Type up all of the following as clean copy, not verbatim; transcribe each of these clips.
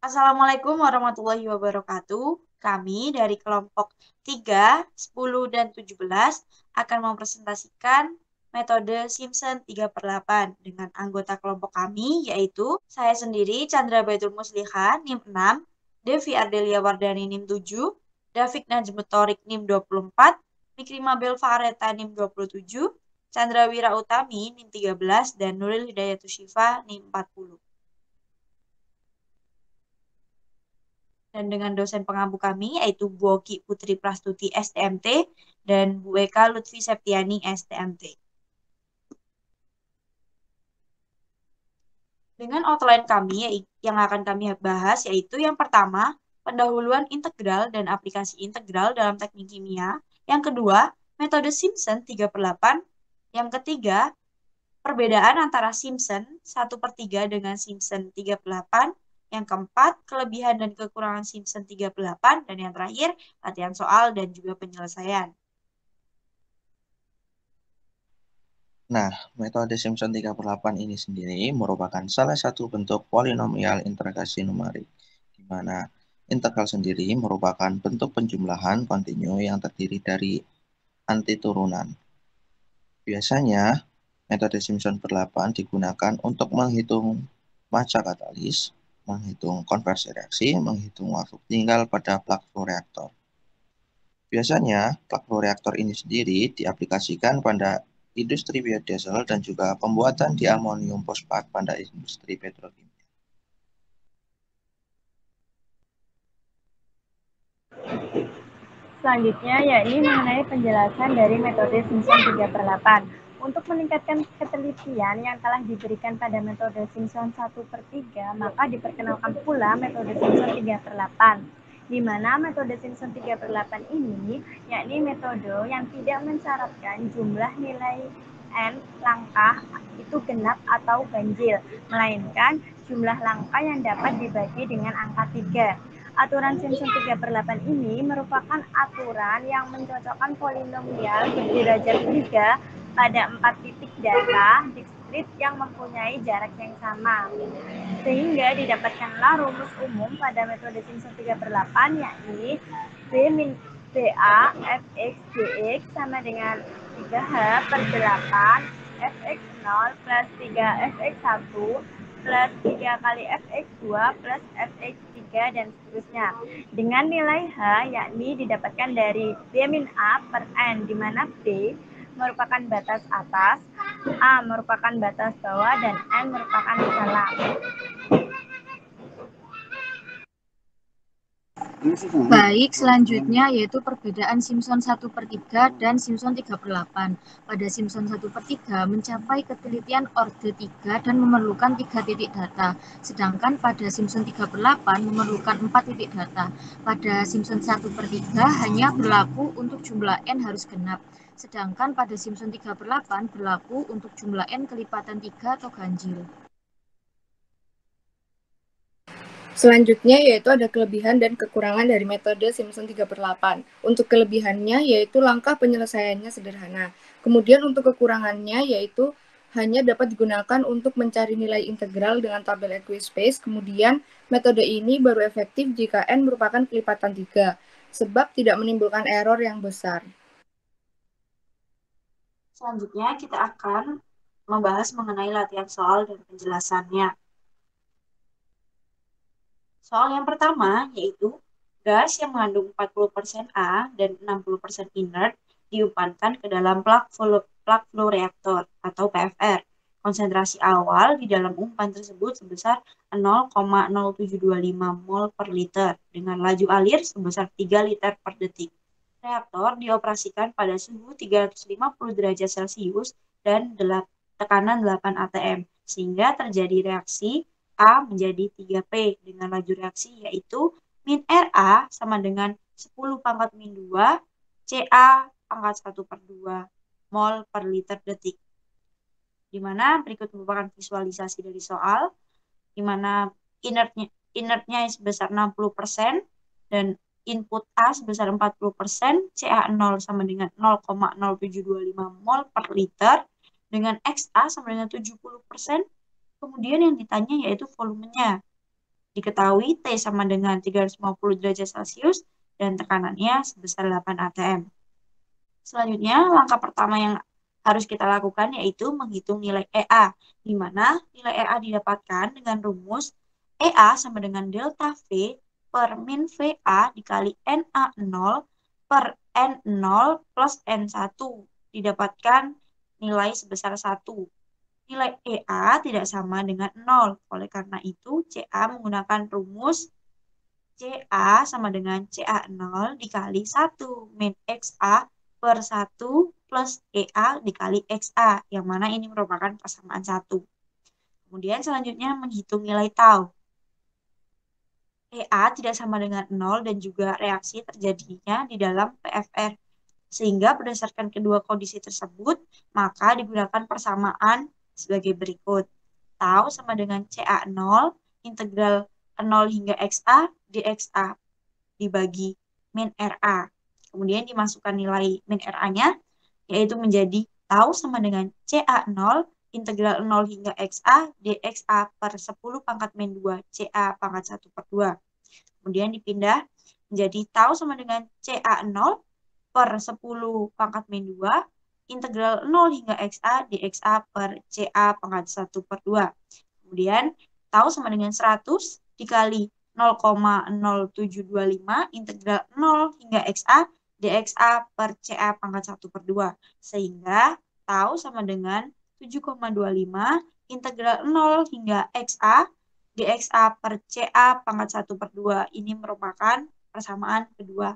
Assalamualaikum warahmatullahi wabarakatuh. Kami dari kelompok 3, 10, dan 17 akan mempresentasikan metode Simpson 3/8 dengan anggota kelompok kami yaitu saya sendiri Chandra Baitul Musliha NIM 6, Devi Ardelia Wardani NIM 7, David Najmut Thorik NIM 24, Mikri Mabel Fareta NIM 27, Chandra Wira Utami NIM 13, dan Nuril Hidayatus Syifa NIM 40. Dan dengan dosen pengampu kami yaitu Bu Oki Putri Prastuti STMT dan Bu Eka Lutfi Septiani STMT. Dengan outline kami yang akan kami bahas yaitu yang pertama, pendahuluan integral dan aplikasi integral dalam teknik kimia. Yang kedua, metode Simpson 3/8. Yang ketiga, perbedaan antara Simpson 1/3 dengan Simpson 3/8. Yang keempat, kelebihan dan kekurangan Simpson 3/8. Dan yang terakhir, latihan soal dan juga penyelesaian. Nah, metode Simpson 3/8 ini sendiri merupakan salah satu bentuk polinomial integrasi numerik, di mana integral sendiri merupakan bentuk penjumlahan kontinu yang terdiri dari antiturunan. Biasanya, metode Simpson 8 digunakan untuk menghitung massa katalis, menghitung konversi reaksi, menghitung waktu tinggal pada plug flow reaktor. Biasanya, plug flow reaktor ini sendiri diaplikasikan pada industri biodiesel dan juga pembuatan diamonium fosfat pada industri petrokimia. Selanjutnya, yakni mengenai penjelasan dari metode Simpson 3/8. Untuk meningkatkan ketelitian yang telah diberikan pada metode Simpson 1/3, maka diperkenalkan pula metode Simpson 3/8. Di mana metode Simpson 3/8 ini, yakni metode yang tidak mensyaratkan jumlah nilai N langkah itu genap atau ganjil, melainkan jumlah langkah yang dapat dibagi dengan angka 3. Aturan Simpson 3/8 ini merupakan aturan yang mencocokkan polinomial berderajat 3 pada 4 titik data diskrit yang mempunyai jarak yang sama. Sehingga didapatkanlah rumus umum pada metode Simpson 3/8 yakni BA fx dx sama dengan 3h per 8 fx0 plus 3 fx1 plus 3 kali fx2 plus fx3 dan seterusnya. Dengan nilai H yakni didapatkan dari B-A per N, di mana B merupakan batas atas, A merupakan batas bawah, dan N merupakan skala. Baik, selanjutnya yaitu perbedaan Simpson 1/3 dan Simpson 3/8. Pada Simpson 1/3 mencapai ketelitian orde 3 dan memerlukan 3 titik data, sedangkan pada Simpson 3/8 memerlukan 4 titik data. Pada Simpson 1/3 hanya berlaku untuk jumlah N harus genap, sedangkan pada Simpson 3/8 berlaku untuk jumlah N kelipatan 3 atau ganjil. Selanjutnya yaitu ada kelebihan dan kekurangan dari metode Simpson 3/8. Untuk kelebihannya yaitu langkah penyelesaiannya sederhana. Kemudian untuk kekurangannya yaitu hanya dapat digunakan untuk mencari nilai integral dengan tabel equispace. Kemudian metode ini baru efektif jika N merupakan kelipatan 3, sebab tidak menimbulkan error yang besar. Selanjutnya kita akan membahas mengenai latihan soal dan penjelasannya. Soal yang pertama yaitu gas yang mengandung 40% A dan 60% inert diumpankan ke dalam plug flow reaktor atau PFR. Konsentrasi awal di dalam umpan tersebut sebesar 0,0725 mol per liter dengan laju alir sebesar 3 liter per detik. Reaktor dioperasikan pada suhu 350 derajat Celcius dan tekanan 8 atm sehingga terjadi reaksi A menjadi 3P dengan laju reaksi yaitu min RA sama dengan 10 pangkat min 2 CA pangkat 1/2 mol per liter detik. Di mana berikut merupakan visualisasi dari soal, di mana inertnya sebesar 60% dan input A sebesar 40%, CA0 sama dengan 0,0725 mol per liter, dengan XA sama dengan 70%. Kemudian yang ditanya yaitu volumenya. Diketahui T sama dengan 350 derajat Celcius dan tekanannya sebesar 8 atm. Selanjutnya, langkah pertama yang harus kita lakukan yaitu menghitung nilai EA, di mana nilai EA didapatkan dengan rumus EA sama dengan delta V per min VA dikali NA0 per N0 plus N1, didapatkan nilai sebesar 1. Nilai EA tidak sama dengan 0. Oleh karena itu, CA menggunakan rumus CA sama dengan CA0 dikali 1 min XA per 1 plus EA dikali XA, yang mana ini merupakan persamaan 1. Kemudian selanjutnya menghitung nilai tau. EA tidak sama dengan 0 dan juga reaksi terjadinya di dalam PFR. Sehingga berdasarkan kedua kondisi tersebut, maka digunakan persamaan sebagai berikut. Tau sama dengan CA0 integral 0 hingga XA dXA dibagi min RA. Kemudian dimasukkan nilai min RA-nya, yaitu menjadi tau sama dengan CA0 integral 0 hingga XA dXA per 10 pangkat min 2 CA pangkat 1 per 2. Kemudian dipindah menjadi tau sama dengan CA0 per 10 pangkat min 2 integral 0 hingga XA dXA per CA pangkat 1 per 2. Kemudian tau sama dengan 100 dikali 0,0725 integral 0 hingga XA dXA per CA pangkat 1 per 2. Sehingga tau sama dengan 7,25 integral 0 hingga XA dXA per CA pangkat 1 per 2. Ini merupakan persamaan kedua.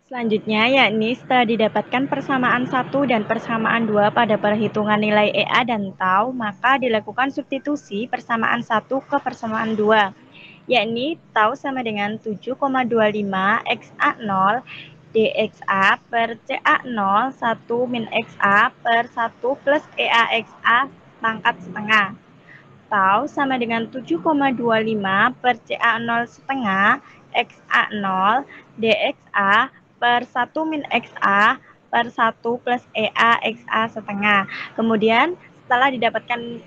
Selanjutnya, yakni setelah didapatkan persamaan 1 dan persamaan 2 pada perhitungan nilai EA dan tau, maka dilakukan substitusi persamaan 1 ke persamaan 2, yakni tau sama dengan 7,25 XA0 dXA per CA0 1 min XA per 1 plus EA XA pangkat setengah. Tau sama dengan 7,25 per CA0 setengah XA0 dXA per 1 min XA per 1 plus EA XA setengah. Kemudian setelah didapatkan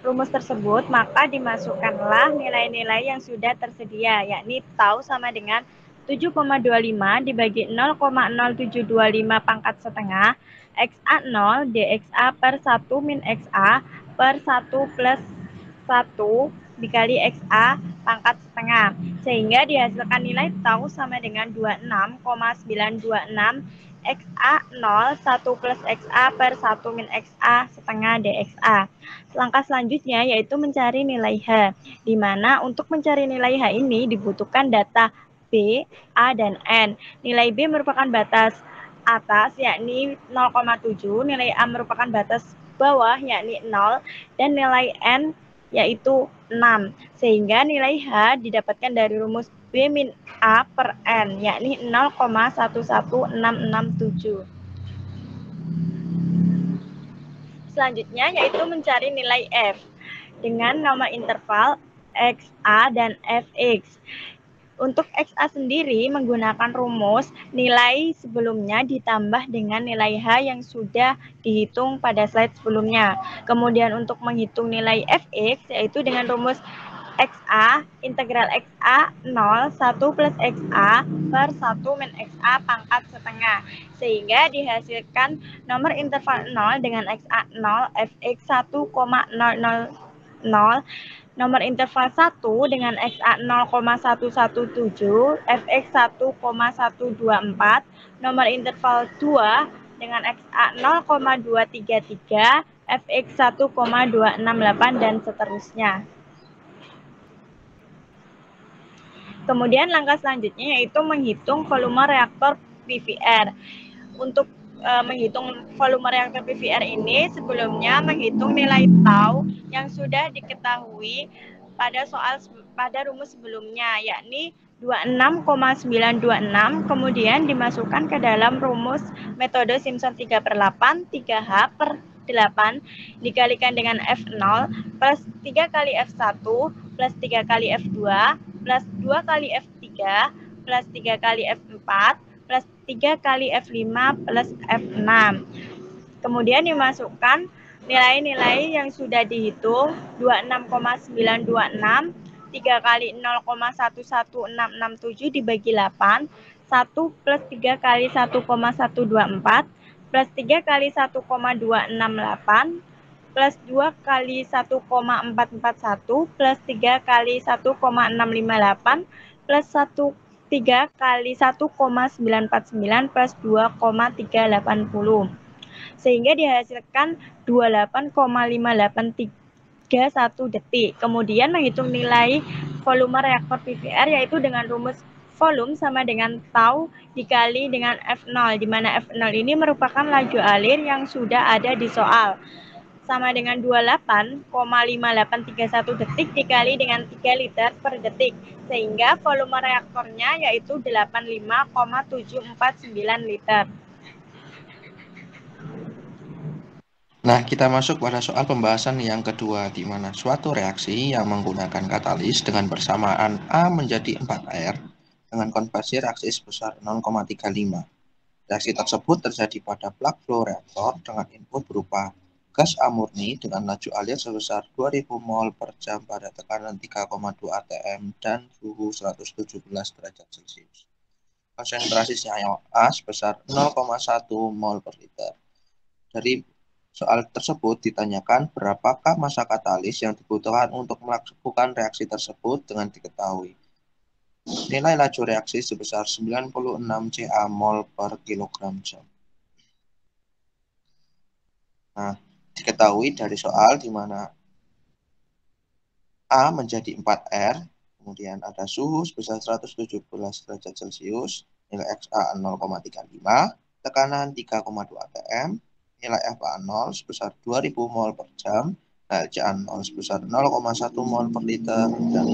rumus tersebut, maka dimasukkanlah nilai-nilai yang sudah tersedia, yakni tau sama dengan 7,25 dibagi 0,0725 pangkat setengah XA0 dXA per 1 min XA per 1 plus 1 dikali XA pangkat setengah, sehingga dihasilkan nilai tau sama dengan 26,926 XA0 1 plus XA per 1 min XA setengah dXA. Langkah selanjutnya yaitu mencari nilai H, di mana untuk mencari nilai H ini dibutuhkan data B, A, dan N. Nilai B merupakan batas atas, yakni 0,7, nilai A merupakan batas bawah, yakni 0, dan nilai N yaitu 6, sehingga nilai H didapatkan dari rumus B min A per N, yakni 0,11667. Selanjutnya yaitu mencari nilai F dengan nomor interval XA dan Fx. Untuk XA sendiri menggunakan rumus nilai sebelumnya ditambah dengan nilai H yang sudah dihitung pada slide sebelumnya. Kemudian untuk menghitung nilai Fx yaitu dengan rumus XA integral XA 0 1 plus XA per 1 min XA pangkat setengah, sehingga dihasilkan nomor interval 0 dengan XA 0 Fx 1,000, nomor interval 1 dengan XA 0,117 Fx 1,124, nomor interval 2 dengan XA 0,233 Fx 1,268, dan seterusnya. Kemudian langkah selanjutnya yaitu menghitung volume reaktor PVR. Untuk menghitung volume reaktor PVR ini sebelumnya menghitung nilai tau yang sudah diketahui pada rumus sebelumnya, yakni 26,926, kemudian dimasukkan ke dalam rumus metode Simpson 3/8, 3H per 8 dikalikan dengan F0 plus 3 kali F1 plus 3 kali F2 plus 2 kali F3 plus 3 kali F4 plus 3 kali F5 plus F6. Kemudian dimasukkan Nilai-nilai yang sudah dihitung 26,926, 3 kali 0,11667 dibagi 8, 1 plus 3 kali 1,124, plus 3 kali 1,268, plus 2 kali 1,441, plus 3 kali 1,658, plus 3 kali 1,949, plus 2,380. Sehingga dihasilkan 28,5831 detik. Kemudian menghitung nilai volume reaktor PVR yaitu dengan rumus volume sama dengan tau dikali dengan F0, di mana F0 ini merupakan laju alir yang sudah ada di soal. Sama dengan 28,5831 detik dikali dengan 3 liter per detik. Sehingga volume reaktornya yaitu 85,749 liter. Nah, kita masuk pada soal pembahasan yang kedua, di mana suatu reaksi yang menggunakan katalis dengan bersamaan A menjadi 4R dengan konversi reaksi sebesar 0,35. Reaksi tersebut terjadi pada plug flow reaktor dengan input berupa gas A murni dengan laju alir sebesar 2000 mol per jam pada tekanan 3,2 atm dan suhu 117 derajat Celcius. Konsentrasi CaA sebesar 0,1 mol per liter. Dari soal tersebut ditanyakan berapakah massa katalis yang dibutuhkan untuk melakukan reaksi tersebut dengan diketahui nilai laju reaksi sebesar 96 Ca mol per kilogram jam. Nah, diketahui dari soal di mana A menjadi 4R, kemudian ada suhu sebesar 117 derajat Celcius, nilai Xa 0,35, tekanan 3,2 atm, nilai FA0 sebesar 2000 mol per jam, HCA0 sebesar 0,1 mol per liter, dan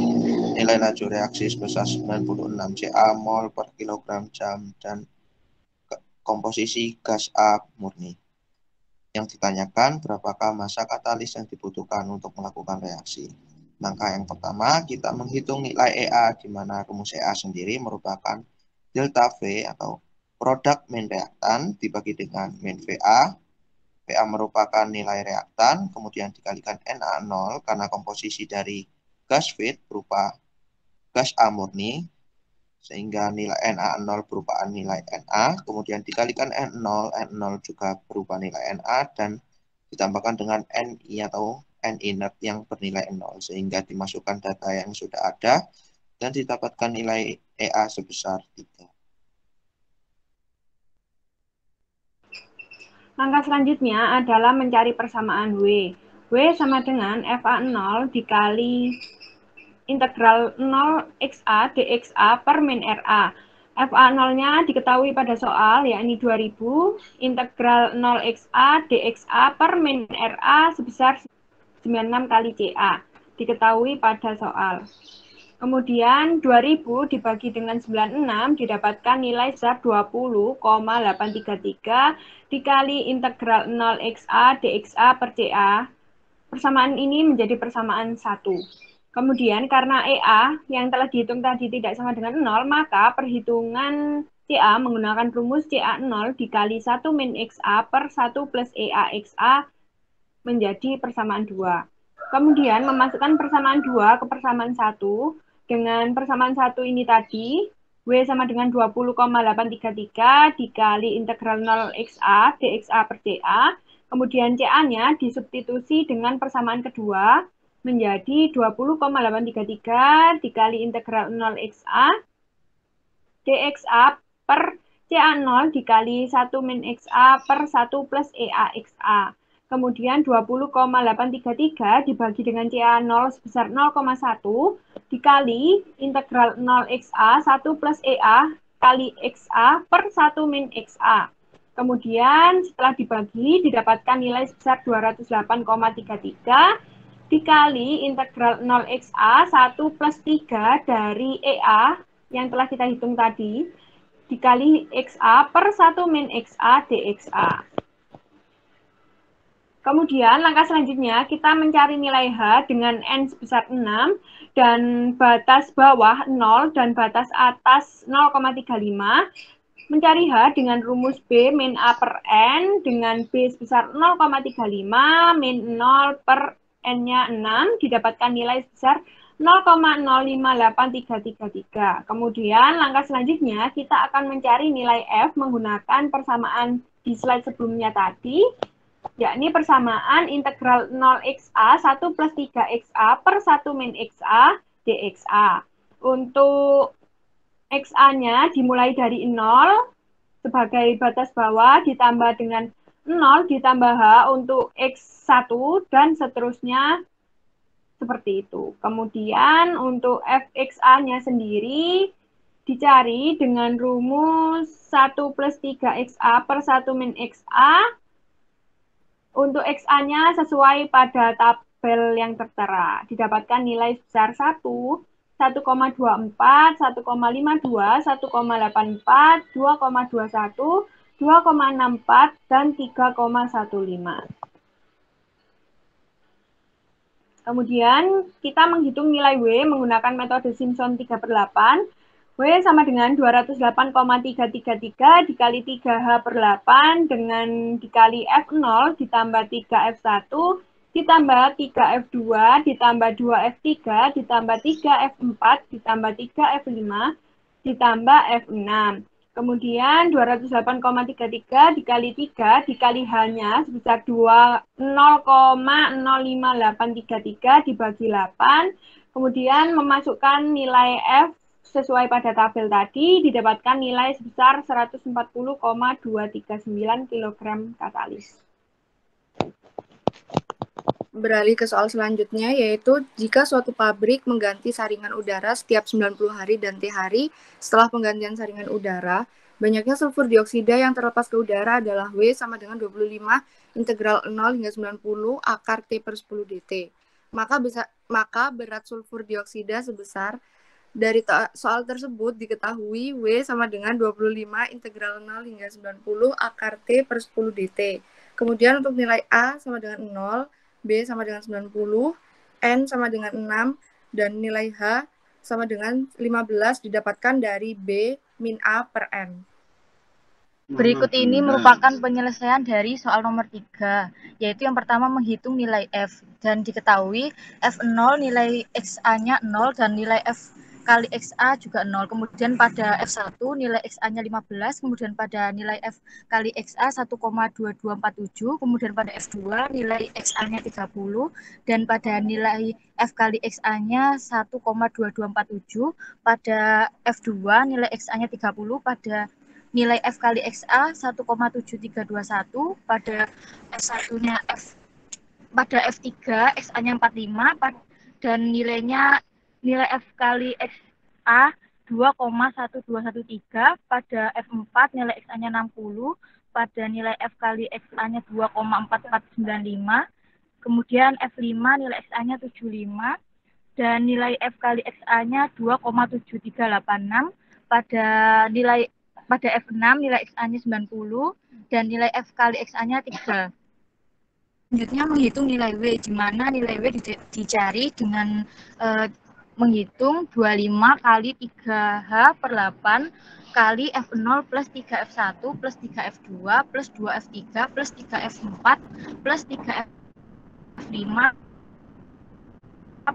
nilai laju reaksi sebesar 96 Ca mol per kilogram jam, dan komposisi gas A murni. Yang ditanyakan berapakah massa katalis yang dibutuhkan untuk melakukan reaksi. Langkah yang pertama, kita menghitung nilai EA, di mana rumus EA sendiri merupakan delta V atau produk main reaktan dibagi dengan main VA. VA merupakan nilai reaktan, kemudian dikalikan Na0 karena komposisi dari gas feed berupa gas A murni, sehingga nilai Na0 berupa nilai Na, kemudian dikalikan N0, N0 juga berupa nilai Na, dan ditambahkan dengan Ni atau N inert yang bernilai 0, sehingga dimasukkan data yang sudah ada, dan didapatkan nilai EA sebesar 3. Langkah selanjutnya adalah mencari persamaan W. W sama dengan FA0 dikali integral 0XA dXA per min RA. FA0-nya diketahui pada soal, yakni 2000, integral 0XA dXA per min RA sebesar 96 kali CA. Diketahui pada soal. Kemudian 2000 dibagi dengan 96 didapatkan nilai sebesar 20,833 dikali integral 0XA dXA per CA. Persamaan ini menjadi persamaan 1. Kemudian karena EA yang telah dihitung tadi tidak sama dengan 0, maka perhitungan CA menggunakan rumus CA0 dikali 1 min XA per 1 plus EA XA menjadi persamaan 2. Kemudian memasukkan persamaan 2 ke persamaan 1. Dengan persamaan 1 ini tadi, W sama dengan 20,833 dikali integral 0XA dXA per CA. Kemudian CA-nya disubstitusi dengan persamaan kedua menjadi 20,833 dikali integral 0XA dXA per CA0 dikali 1 min XA per 1 plus EA XA. Kemudian 20,833 dibagi dengan CA0 sebesar 0,1 dikali integral 0XA 1 plus EA kali XA per 1 min XA. Kemudian setelah dibagi didapatkan nilai sebesar 208,33 dikali integral 0XA 1 plus 3 dari EA yang telah kita hitung tadi dikali XA per 1 min XA dXA. Kemudian langkah selanjutnya kita mencari nilai H dengan N sebesar 6 dan batas bawah 0 dan batas atas 0,35. Mencari H dengan rumus B min A per N dengan B sebesar 0,35, min 0 per N-nya 6, didapatkan nilai sebesar 0,058333. Kemudian langkah selanjutnya kita akan mencari nilai F menggunakan persamaan di slide sebelumnya tadi, yakni persamaan integral 0xa 1 plus 3xa per 1 min xa dxa. Untuk xa-nya dimulai dari 0 sebagai batas bawah ditambah dengan 0 ditambah H untuk X1 dan seterusnya seperti itu. Kemudian untuk fxa-nya sendiri dicari dengan rumus 1 plus 3xa per 1 min xa. Untuk xa-nya sesuai pada tabel yang tertera. Didapatkan nilai sebesar 1, 1,24, 1,52, 1,84, 2,21, 2,64, dan 3,15. Kemudian kita menghitung nilai W menggunakan metode Simpson 3/8. W sama dengan 208,333 dikali 3H per 8 dengan dikali F0 ditambah 3F1 ditambah 3F2 ditambah 2F3 ditambah 3F4 ditambah 3F5 ditambah F6. Kemudian 208,33 dikali 3 dikali H-nya sebesar 0,058333 dibagi 8. Kemudian memasukkan nilai F sesuai pada tabel tadi, didapatkan nilai sebesar 140,239 kg katalis. Beralih ke soal selanjutnya, yaitu jika suatu pabrik mengganti saringan udara setiap 90 hari dan T hari setelah penggantian saringan udara, banyaknya sulfur dioksida yang terlepas ke udara adalah W sama dengan 25 integral 0 hingga 90 akar T per 10 dt. Maka berat sulfur dioksida sebesar dari soal tersebut diketahui W sama dengan 25 integral 0 hingga 90 akar T per 10 dt. Kemudian untuk nilai A sama dengan 0, B sama dengan 90, N sama dengan 6, dan nilai H sama dengan 15 didapatkan dari B min A per N. Berikut ini merupakan penyelesaian dari soal nomor 3, yaitu yang pertama menghitung nilai F, dan diketahui F0 nilai XA-nya 0 dan nilai F kali XA juga 0. Kemudian pada F1 nilai XA-nya 15, kemudian pada nilai F kali XA 1,2247, kemudian pada F2 nilai XA-nya 30, dan pada nilai F kali XA-nya 1,2247, pada F2 nilai XA-nya 30, pada nilai F kali XA 1,7321, pada F1-nya pada F3 XA-nya 45, dan nilai F kali XA 2,1213, pada F4 nilai XA-nya 60, pada nilai F kali XA-nya 2,4495, kemudian F5 nilai XA-nya 75, dan nilai F kali XA-nya 2,7386, pada F6 nilai XA-nya 90, dan nilai F kali XA-nya 3. Selanjutnya menghitung nilai W, di mana nilai W dicari dengan menghitung 25 kali 3H per 8 kali F0 plus 3F1 plus 3F2 plus 2F3 plus 3F4 plus 3F5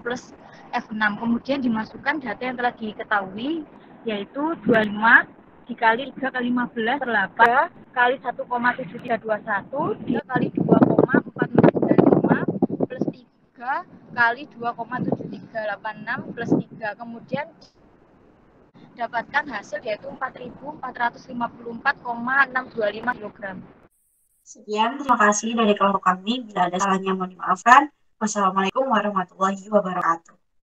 plus F6. Kemudian dimasukkan data yang telah diketahui, yaitu 25 dikali 3 kali 15 per 8 kali 1,7321 kali 2,4495 plus 3 kali 2,7386 plus 3. Kemudian dapatkan hasil yaitu 4.454,625 kg. Sekian, terima kasih dari kelompok kami. Bila ada salahnya mohon dimaafkan. Wassalamualaikum warahmatullahi wabarakatuh.